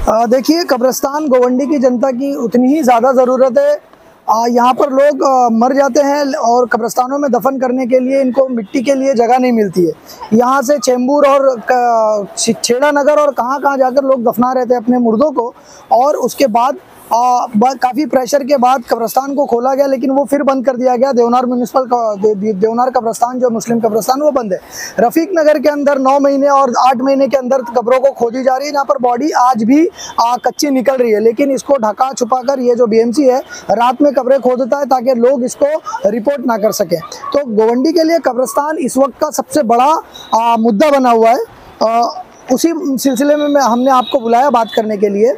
देखिए, कब्रिस्तान गोवंडी की जनता की उतनी ही ज़्यादा ज़रूरत है। यहाँ पर लोग मर जाते हैं और कब्रिस्तानों में दफन करने के लिए इनको मिट्टी के लिए जगह नहीं मिलती है। यहाँ से चेंबूर और छेड़ा नगर और कहाँ जाकर लोग दफना रहते हैं अपने मुर्दों को। और उसके बाद काफ़ी प्रेशर के बाद कब्रिस्तान को खोला गया, लेकिन वो फिर बंद कर दिया गया। देवनार देवनार कब्रिस्तान जो मुस्लिम कब्रिस्तान वो बंद है। रफ़ीक नगर के अंदर 9 महीने और 8 महीने के अंदर कब्रों को खोदी जा रही है, जहाँ पर बॉडी आज भी कच्ची निकल रही है। लेकिन इसको ढका छुपा कर ये जो बीएमसी है रात में कब्रें खोदता है ताकि लोग इसको रिपोर्ट ना कर सकें। तो गोवंडी के लिए कब्रिस्तान इस वक्त का सबसे बड़ा मुद्दा बना हुआ है। उसी सिलसिले में हमने आपको बुलाया बात करने के लिए।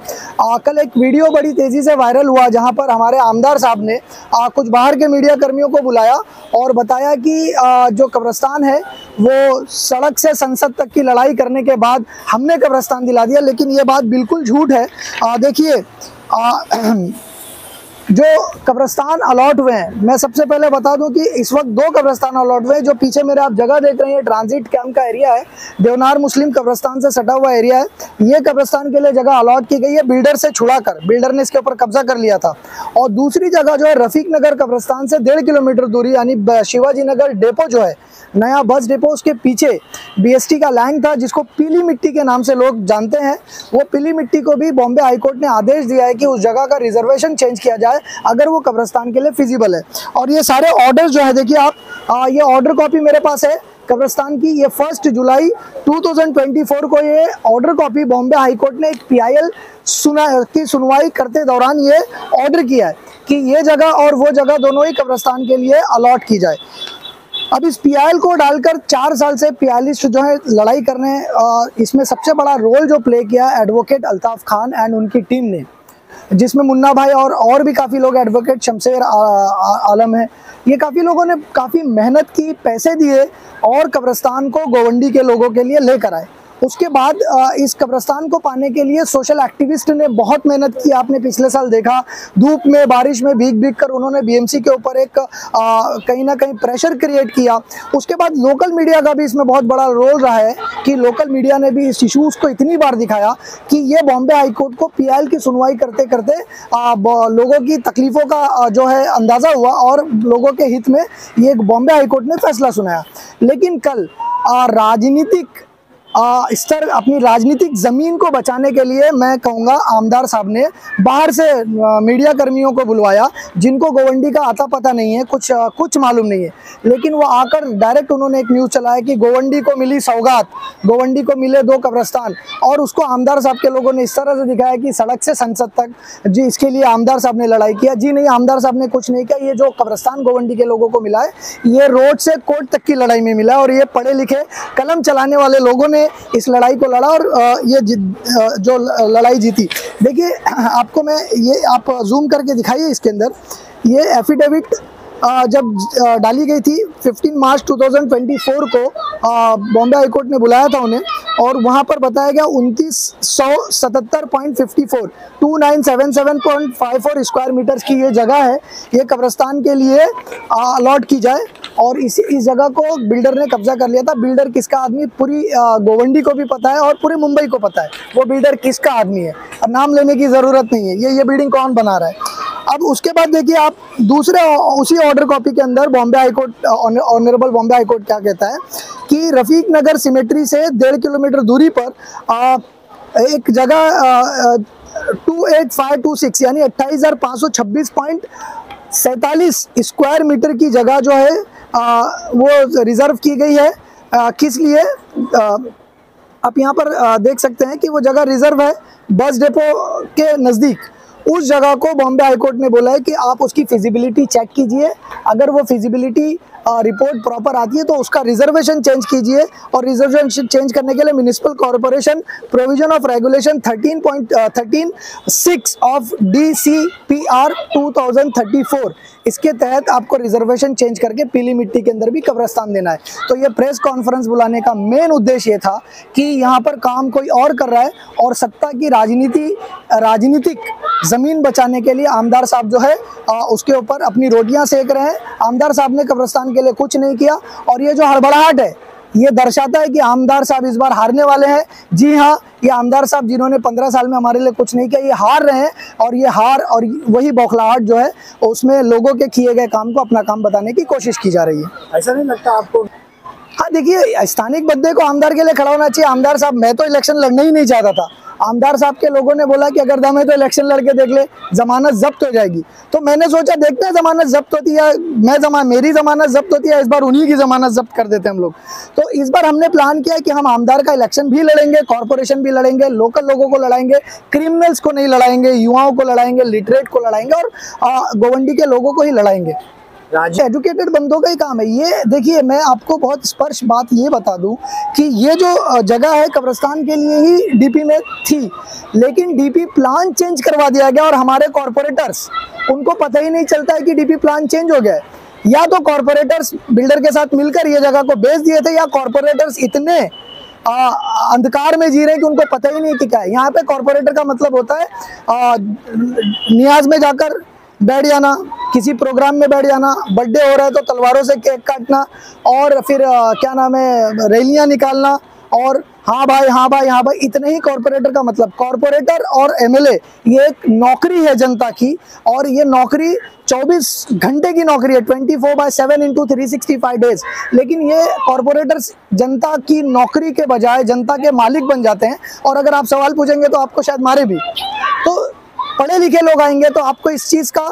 कल एक वीडियो बड़ी तेज़ी से वायरल हुआ, जहां पर हमारे आमदार साहब ने कुछ बाहर के मीडिया कर्मियों को बुलाया और बताया कि जो कब्रिस्तान है वो सड़क से संसद तक की लड़ाई करने के बाद हमने कब्रिस्तान दिला दिया, लेकिन ये बात बिल्कुल झूठ है। देखिए, जो कब्रिस्तान अलॉट हुए हैं, मैं सबसे पहले बता दूं कि इस वक्त 2 कब्रिस्तान अलॉट हुए हैं। जो पीछे मेरे आप जगह देख रहे हैं, ट्रांजिट कैंप का एरिया है, देवनार मुस्लिम कब्रिस्तान से सटा हुआ एरिया है। ये कब्रिस्तान के लिए जगह अलॉट की गई है बिल्डर से छुड़ाकर। बिल्डर ने इसके ऊपर कब्जा कर लिया था। और दूसरी जगह जो है रफ़ीक नगर कब्रिस्तान से 1.5 किलोमीटर दूरी, यानी शिवाजी नगर डेपो जो है, नया बस डिपो, उसके पीछे बीएसटी का लैंड था जिसको पीली मिट्टी के नाम से लोग जानते हैं। वो पीली मिट्टी को भी बॉम्बे हाईकोर्ट ने आदेश दिया है कि उस जगह का रिजर्वेशन चेंज किया जाए अगर वो कब्रिस्तान के लिए फिजिबल है। और ये सारे ऑर्डर जो है, देखिए आप, ये ऑर्डर कॉपी मेरे पास है कब्रिस्तान की। ये 1 जुलाई 2024 को ये ऑर्डर कॉपी बॉम्बे हाईकोर्ट ने एक PIL की सुनवाई करते दौरान ये ऑर्डर किया है कि ये जगह और वो जगह दोनों ही कब्रिस्तान के लिए अलॉट की जाए। अब इस PIL को डालकर 4 साल से PILists जो है लड़ाई कर रहे हैं। इसमें सबसे बड़ा रोल जो प्ले किया एडवोकेट अल्ताफ खान एंड उनकी टीम ने, जिसमें मुन्ना भाई और भी काफ़ी लोग, एडवोकेट शमशेर आलम है, ये काफ़ी लोगों ने काफ़ी मेहनत की, पैसे दिए और कब्रिस्तान को गोवंडी के लोगों के लिए लेकर आए। उसके बाद इस कब्रिस्तान को पाने के लिए सोशल एक्टिविस्ट ने बहुत मेहनत की। आपने पिछले साल देखा, धूप में बारिश में भीग कर उन्होंने बीएमसी के ऊपर एक कहीं ना कहीं प्रेशर क्रिएट किया। उसके बाद लोकल मीडिया का भी इसमें बहुत बड़ा रोल रहा है कि लोकल मीडिया ने भी इस इशूज़ को इतनी बार दिखाया कि ये बॉम्बे हाईकोर्ट को PIL की सुनवाई करते करते लोगों की तकलीफ़ों का जो है अंदाज़ा हुआ और लोगों के हित में ये बॉम्बे हाईकोर्ट ने फैसला सुनाया। लेकिन कल राजनीतिक स्तर, अपनी राजनीतिक ज़मीन को बचाने के लिए मैं कहूँगा आमदार साहब ने बाहर से मीडिया कर्मियों को बुलवाया, जिनको गोवंडी का आता पता नहीं है, कुछ मालूम नहीं है। लेकिन वो आकर डायरेक्ट उन्होंने एक न्यूज़ चलाया कि गोवंडी को मिली सौगात, गोवंडी को मिले 2 कब्रिस्तान। और उसको आमदार साहब के लोगों ने इस तरह से दिखाया कि सड़क से संसद तक, जी इसके लिए आमदार साहब ने लड़ाई किया। जी नहीं, आमदार साहब ने कुछ नहीं किया। ये जो कब्रिस्तान गोवंडी के लोगों को मिला है, ये रोड से कोर्ट तक की लड़ाई में मिला है। और ये पढ़े लिखे कलम चलाने वाले लोगों ने इस लड़ाई को लड़ा और ये जो लड़ाई जीती। देखिए, आपको मैं ये, आप जूम करके दिखाइए इसके अंदर, ये एफिडेविट जब डाली गई थी 15 मार्च 2024 को बॉम्बे हाईकोर्ट ने बुलाया था उन्हें, और वहाँ पर बताया गया 2977.54 2977.54 स्क्वायर मीटर्स की ये जगह है, ये कब्रिस्तान के लिए अलॉट की जाए। और इस जगह को बिल्डर ने कब्जा कर लिया था। बिल्डर किसका आदमी पूरी गोवंडी को भी पता है और पूरे मुंबई को पता है वो बिल्डर किसका आदमी है। अब नाम लेने की ज़रूरत नहीं है, ये बिल्डिंग कौन बना रहा है। अब उसके बाद देखिए आप, दूसरे उसी ऑर्डर कॉपी के अंदर Bombay high court, honourable Bombay high court क्या कहता है कि रफ़ीक नगर सिमेट्री से 1.5 किलोमीटर दूरी पर एक जगह 28526 यानी 28,526.47 स्क्वायर मीटर की जगह जो है वो रिजर्व की गई है। किस लिए? आप यहाँ पर देख सकते हैं कि वो जगह रिजर्व है बस डिपो के नज़दीक। उस जगह को बॉम्बे हाईकोर्ट ने बोला है कि आप उसकी फिजिबिलिटी चेक कीजिए, अगर वो फिजिबिलिटी रिपोर्ट प्रॉपर आती है तो उसका रिजर्वेशन चेंज कीजिए। और रिजर्वेशन चेंज करने के लिए municipal corporation provision of regulation 13.36 of DCPR 2034, इसके तहत आपको रिजर्वेशन चेंज करके पीली मिट्टी के अंदर भी कब्रिस्तान देना है। तो ये प्रेस कॉन्फ्रेंस बुलाने का मेन उद्देश्य ये था कि यहाँ पर काम कोई और कर रहा है और सत्ता की राजनीतिक ज़मीन बचाने के लिए आमदार साहब जो है उसके ऊपर अपनी रोटियां सेक रहे हैं। आमदार साहब ने कब्रिस्तान के लिए कुछ नहीं किया। और ये जो हड़बड़ाहट है, ये दर्शाता है कि आमदार साहब इस बार हारने वाले हैं। जी हाँ, ये आमदार साहब जिन्होंने 15 साल में हमारे लिए कुछ नहीं किया, ये हार रहे हैं, और ये हार और वही बौखलाहट जो है उसमें लोगों के किए गए काम को अपना काम बताने की कोशिश की जा रही है। ऐसा नहीं लगता आपको? हाँ देखिए, स्थानिक बंदे को आमदार के लिए खड़ा होना चाहिए। आमदार साहब, मैं तो इलेक्शन लड़ना ही नहीं चाहता था। आमदार साहब के लोगों ने बोला कि अगर दम है तो इलेक्शन लड़के देख ले, जमानत जब्त हो जाएगी। तो मैंने सोचा देखते हैं जमानत जब्त होती है, मेरी जमानत जब्त होती है, इस बार उन्हीं की जमानत जब्त कर देते हैं हम लोग। तो इस बार हमने प्लान किया कि हम आमदार का इलेक्शन भी लड़ेंगे, कॉर्पोरेशन भी लड़ेंगे, लोकल लोगों को लड़ाएंगे, क्रिमिनल्स को नहीं लड़ाएंगे, युवाओं को लड़ाएंगे, लिटरेट को लड़ाएंगे और गोवंडी के लोगों को ही लड़ाएंगे। एजुकेटेड बंदों का ही काम है ये। देखिए, मैं आपको बहुत स्पर्श बात ये बता दूं कि ये जो जगह है कब्रिस्तान के लिए ही डीपी में थी, लेकिन डीपी प्लान चेंज करवा दिया गया और हमारे कॉर्पोरेटर्स, उनको पता ही नहीं चलता है कि डीपी प्लान चेंज हो गया है। या तो कॉर्पोरेटर्स बिल्डर के साथ मिलकर ये जगह को बेच दिए थे, या कॉर्पोरेटर्स इतने अंधकार में जी रहे हैं कि उनको पता ही नहीं कि क्या है। यहाँ पे कॉर्पोरेटर का मतलब होता है नियाज में जाकर बैठ जाना, किसी प्रोग्राम में बैठ जाना, बर्थडे हो रहा है तो तलवारों से केक काटना, और फिर क्या नाम है, रैलियां निकालना, और हाँ भाई हाँ भाई हाँ भाई, इतने ही कॉर्पोरेटर का मतलब। कॉर्पोरेटर और एमएलए ये एक नौकरी है जनता की, और ये नौकरी 24 घंटे की नौकरी है, 24/7 इंटू 365 डेज। लेकिन ये कॉर्पोरेटर्स जनता की नौकरी के बजाय जनता के मालिक बन जाते हैं, और अगर आप सवाल पूछेंगे तो आपको शायद मारे भी। तो पढ़े लिखे लोग आएंगे तो आपको इस चीज़ का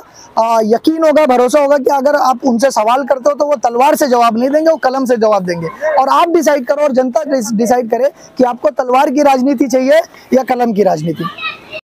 यकीन होगा, भरोसा होगा कि अगर आप उनसे सवाल करते हो तो वो तलवार से जवाब नहीं देंगे, वो कलम से जवाब देंगे। और आप डिसाइड करो, और जनता डिसाइड करे कि आपको तलवार की राजनीति चाहिए या कलम की राजनीति।